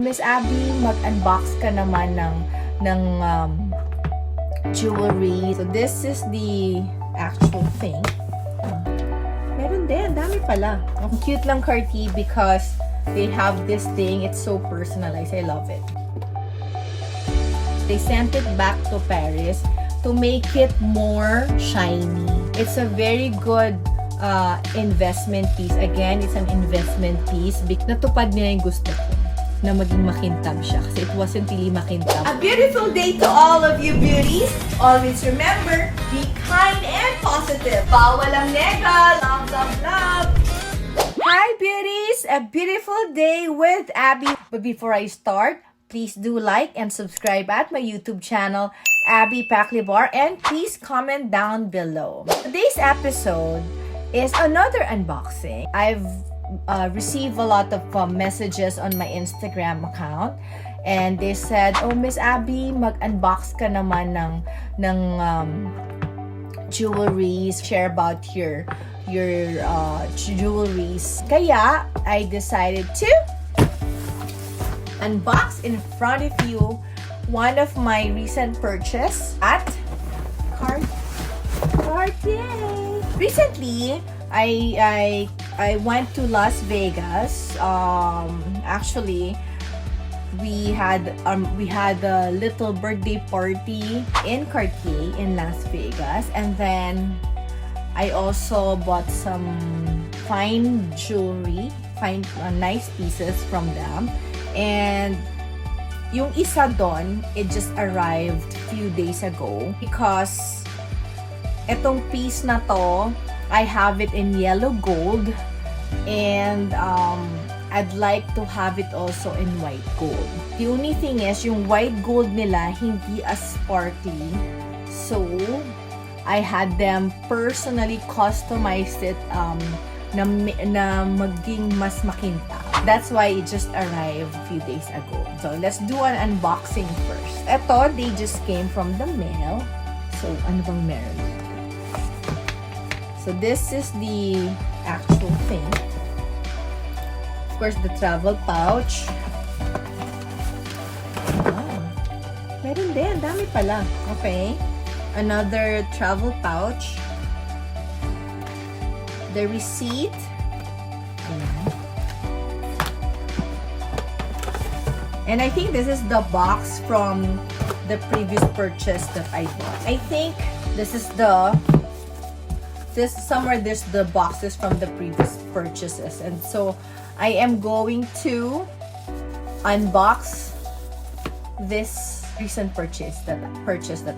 Miss Abby, mag-unbox ka naman ng jewelry. So this is the actual thing. Meron din, dami pala. Ang cute lang Cartier because they have this thing. It's so personalized. I love it. They sent it back to Paris to make it more shiny. It's a very good investment piece. Again, it's an investment piece. Natupad nila yung gusto ko na maging makintab siya kasi it wasn't really makintab. A beautiful day to all of you beauties. Always remember, be kind and positive. Bawal ang nega. Love, love, love. Hi beauties! A beautiful day with Abby. But before I start, please do like and subscribe at my YouTube channel, Abby Paclibar, and please comment down below. Today's episode is another unboxing. I've received a lot of messages on my Instagram account, and they said, "Oh, Miss Abby, mag-unbox ka naman ng jewelries. Share about your jewelries." Kaya I decided to unbox in front of you one of my recent purchase at Cartier. Recently, I went to Las Vegas. Actually, we had a little birthday party in Cartier in Las Vegas, and then I also bought some fine jewelry, nice pieces from them. And yung isa doon, it just arrived few days ago because etong piece na to, I have it in yellow gold, and I'd like to have it also in white gold. The only thing is, yung white gold nila hindi as sparkly, so I had them personally customized it na maging mas makintab. That's why it just arrived a few days ago. So let's do an unboxing first. Ito, they just came from the mail. So ano bang meron? So this is the actual thing. Of course, the travel pouch. Wow. Meron din, dami pala. Okay. Another travel pouch. The receipt. Ayan. And I think this is the box from the previous purchase that I bought. I think this is somewhere there's the boxes from the previous purchases, and so I am going to unbox this recent purchase that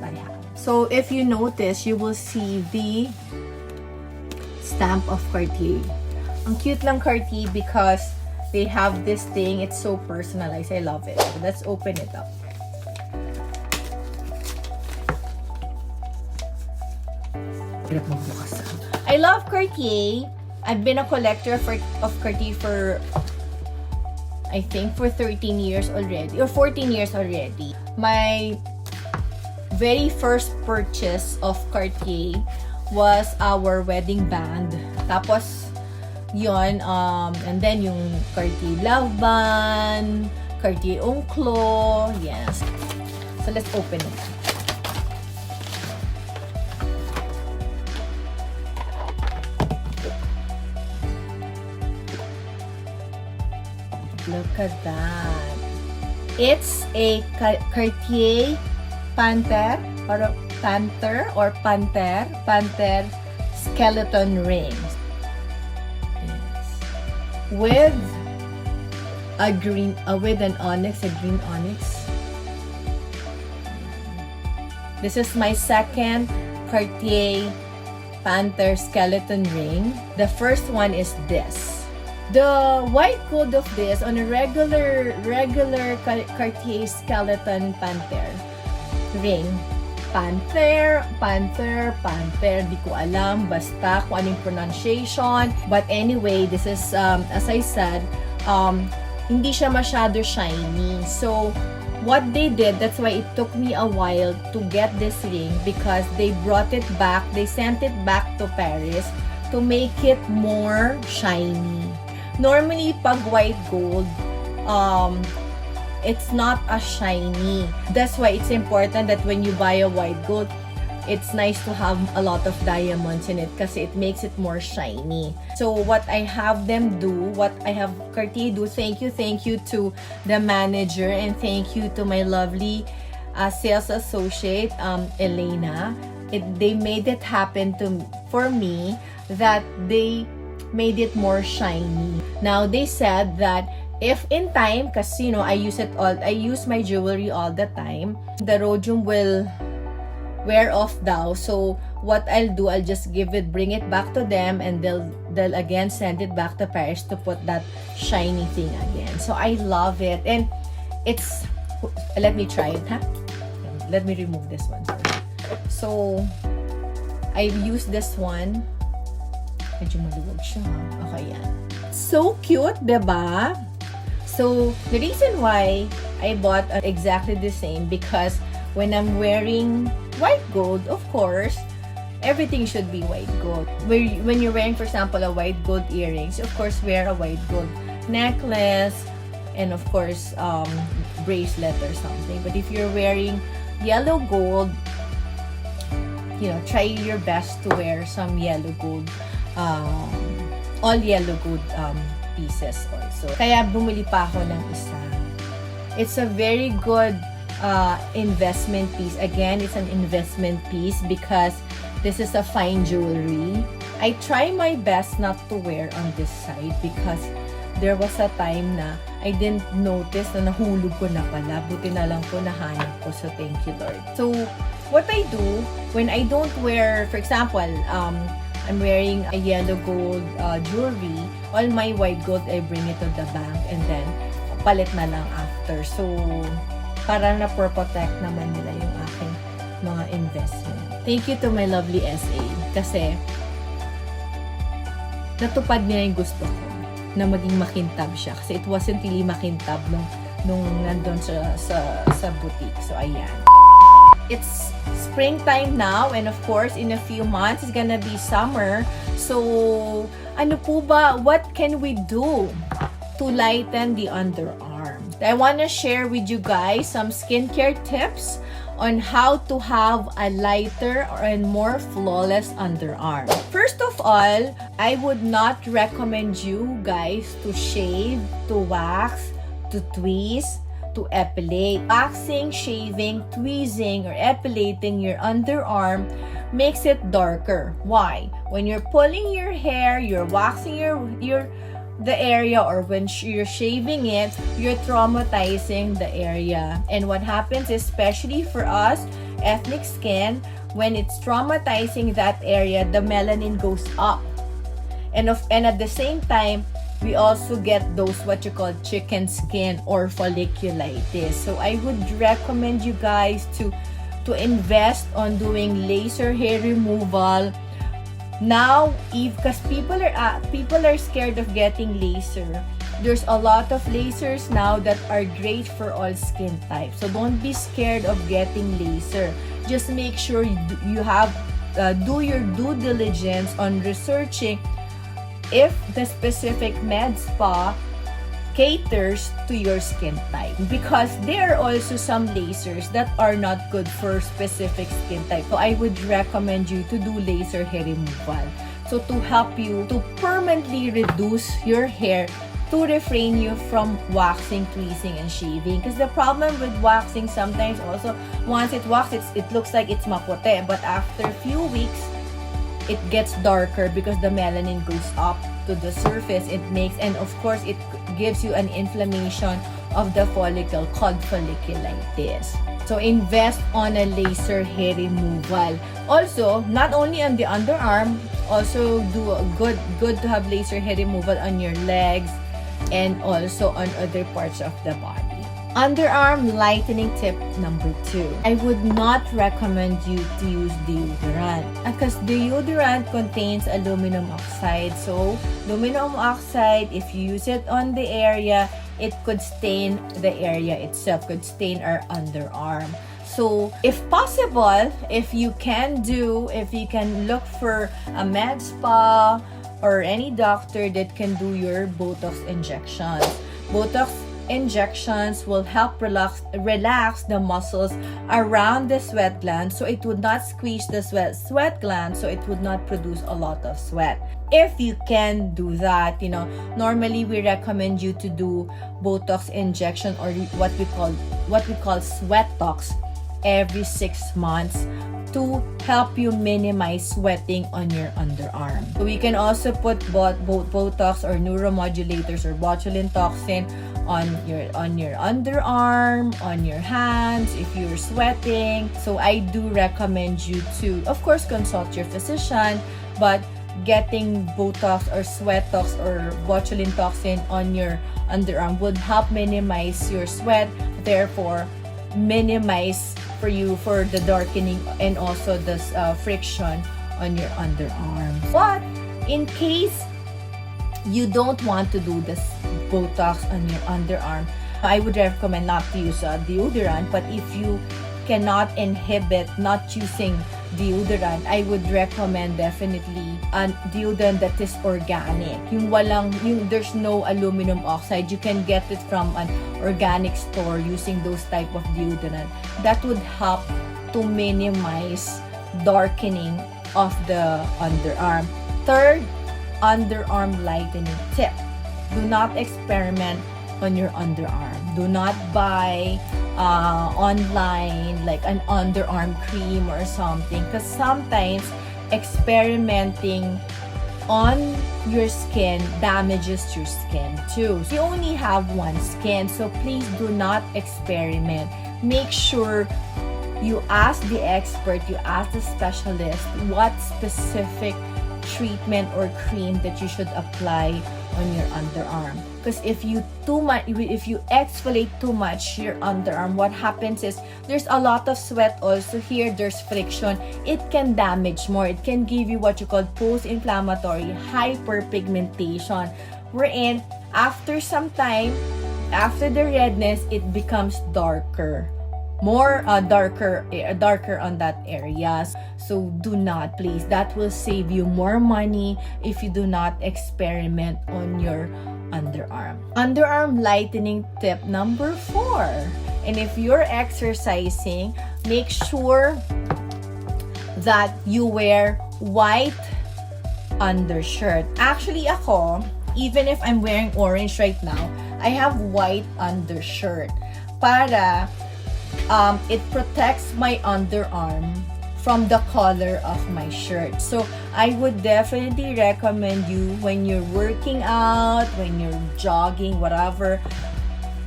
I have. So if you notice, you will see the stamp of Cartier. Ang cute lang Cartier because they have this thing. It's so personalized. I love it. So let's open it up. I love Cartier. I've been a collector of Cartier for, I think, for 13 years already, or 14 years already. My very first purchase of Cartier was our wedding band. Tapos, yon, and then yung Cartier Love Band, Cartier Onclo, yes. So let's open it. Look at that. It's a Cartier Panther skeleton ring. Yes. With a green with an onyx, a green onyx. This is my second Cartier Panther skeleton ring. The first one is this. The white gold of this on a regular Cartier skeleton Panther ring. Panther, di ko alam, basta kung anong pronunciation. But anyway, this is, as I said, hindi siya masyado shiny. So, what they did, that's why it took me a while to get this ring, because they brought it back, they sent it back to Paris to make it more shiny. Normally, pag white gold, it's not as shiny. That's why it's important that when you buy a white gold, it's nice to have a lot of diamonds in it kasi it makes it more shiny. So what I have them do, what I have Cartier do, thank you to the manager, and thank you to my lovely sales associate, Elena. They made it happen for me that they made it more shiny. Now they said that if in time, kasi I use my jewelry all the time, the rhodium will wear off daw. So what I'll do, I'll just bring it back to them, and they'll again send it back to Paris to put that shiny thing again. So I love it, and it's, let me try it, let me remove this one first. So I use this one, medyo maluwag siya, okay, yan. So cute, diba? So the reason why I bought exactly the same, because when I'm wearing white gold, of course, everything should be white gold. When you're wearing, for example, a white gold earrings, of course, wear a white gold necklace, and of course, bracelet or something. But if you're wearing yellow gold, try your best to wear some yellow gold, all yellow gold pieces also. Kaya bumili pa ako ng isa. It's a very good investment piece. Again, it's an investment piece because this is a fine jewelry. I try my best not to wear on this side because there was a time na I didn't notice na nahulog ko na pala. Buti na lang po nahanap ko. So, thank you, Lord. So, what I do when I don't wear, for example, I'm wearing a yellow gold jewelry, all my white gold, I bring it to the bank and then palit na lang after. So, para na-protect naman nila yung aking mga investment. Thank you to my lovely SA kasi natupad niya yung gusto ko na maging makintab siya kasi it wasn't really makintab nung nandun sa boutique. So, ayan. It's springtime now, and of course, in a few months, it's gonna be summer. So, ano po ba? What can we do to lighten the underarm? I want to share with you guys some skincare tips on how to have a lighter and more flawless underarm. First of all, I would not recommend you guys to shave, to wax, to twist, to epilate. Waxing, shaving, tweezing, or epilating your underarm makes it darker. Why? When you're pulling your hair, you're waxing the area, or when you're shaving it, you're traumatizing the area. And what happens, especially for us, ethnic skin, when it's traumatizing that area, the melanin goes up. And at the same time, we also get those what you call chicken skin or folliculitis. So I would recommend you guys to invest on doing laser hair removal. Now, because people are scared of getting laser, there's a lot of lasers now that are great for all skin types. So don't be scared of getting laser. Just make sure you have do your due diligence on researching if the specific med spa caters to your skin type, because there are also some lasers that are not good for specific skin type. So I would recommend you to do laser hair removal. So to help you to permanently reduce your hair, to refrain you from waxing, tweezing, and shaving. Because the problem with waxing, sometimes also, once it waxes, it looks like it's maputi. But after a few weeks, it gets darker because the melanin goes up to the surface. It makes, and of course, it gives you an inflammation of the follicle called folliculitis. So invest on a laser hair removal. Also, not only on the underarm, also do a good to have laser hair removal on your legs and also on other parts of the body. Underarm lightening tip number 2. I would not recommend you to use deodorant because deodorant contains aluminum oxide. So, aluminum oxide, if you use it on the area, it could stain the area itself, could stain our underarm. So, if possible, if you can look for a med spa or any doctor that can do your Botox injections. Botox injections will help relax the muscles around the sweat gland, so it would not squeeze the sweat gland, so it would not produce a lot of sweat. If you can do that, normally we recommend you to do Botox injection, or what we call sweat tox, every 6 months, to help you minimize sweating on your underarm. So we can also put both Botox or neuromodulators or botulinum toxin on your underarm, on your hands if you're sweating. So I do recommend you to, of course, consult your physician, but getting Botox or sweat tox or botulinum toxin on your underarm would help minimize your sweat, therefore minimize for the darkening and also the friction on your underarm. But in case you don't want to do this Botox on your underarm, I would recommend not to use a deodorant. But if you cannot inhibit not using deodorant, I would recommend definitely a deodorant that is organic. There's no aluminum oxide. You can get it from an organic store using those type of deodorant. That would help to minimize darkening of the underarm. Third, underarm lightening tip. Do not experiment on your underarm. Do not buy online like an underarm cream or something, because sometimes experimenting on your skin damages your skin too. You only have one skin, so please do not experiment. Make sure you ask the expert, you ask the specialist what specific treatment or cream that you should apply on your underarm. Because if you exfoliate too much your underarm, what happens is there's a lot of sweat also here, there's friction, it can damage more. It can give you what you call post-inflammatory hyperpigmentation, wherein after some time, after the redness, it becomes darker, more darker on that area. So do not, please, that will save you more money if you do not experiment on your underarm. Underarm lightening tip number 4. And if you're exercising, make sure that you wear white undershirt. Actually, ako, even if I'm wearing orange right now, I have white undershirt para it protects my underarm from the color of my shirt. So I would definitely recommend you, when you're working out, when you're jogging, whatever,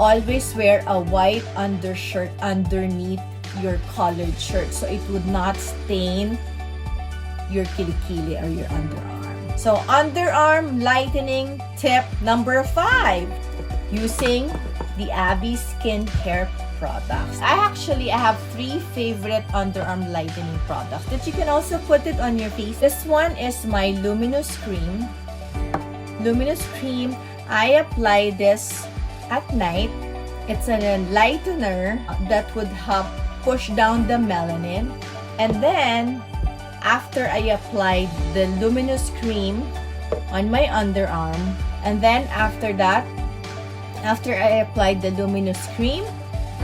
always wear a white undershirt underneath your colored shirt, so it would not stain your kilikili or your underarm. So underarm lightening tip number 5, using the Abby skincare products. I have 3 favorite underarm lightening products that you can also put it on your face. This one is my luminous cream. I apply this at night. It's a lightener that would help push down the melanin. And then after I applied the luminous cream on my underarm, and then after I applied the luminous cream,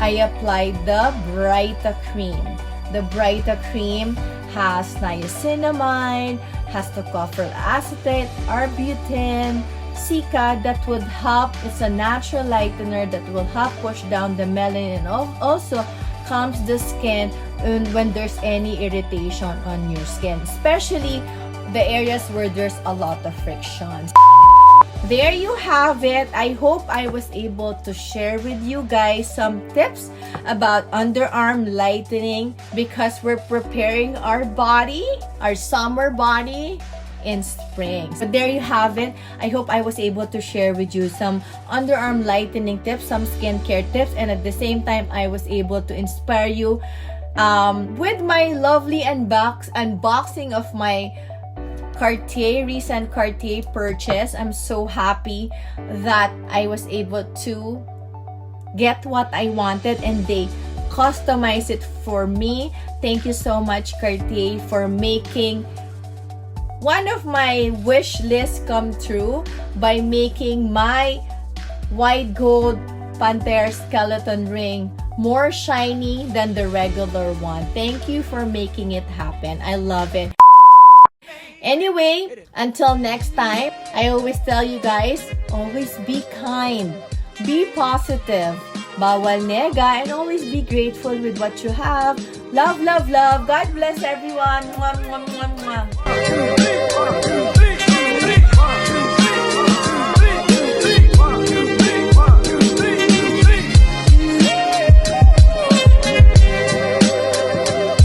I applied the Brita cream. The Brita cream has niacinamide, has tocopherol acetate, arbutin, cica, that would help. It's a natural lightener that will help push down the melanin, and also calms the skin when there's any irritation on your skin, especially the areas where there's a lot of friction. There you have it. I hope I was able to share with you guys some tips about underarm lightening, because we're preparing our body, our summer body, in spring. So there you have it. I hope I was able to share with you some underarm lightening tips, some skincare tips, and at the same time I was able to inspire you with my lovely unboxing of my recent Cartier purchase. I'm so happy that I was able to get what I wanted and they customize it for me. Thank you so much, Cartier, for making one of my wish lists come true by making my white gold Pantherè skeleton ring more shiny than the regular one. Thank you for making it happen. I love it. Anyway, until next time, I always tell you guys, always be kind, be positive, bawal nega, and always be grateful with what you have. Love, love, love. God bless everyone. Mwah, mwah, mwah, mwah.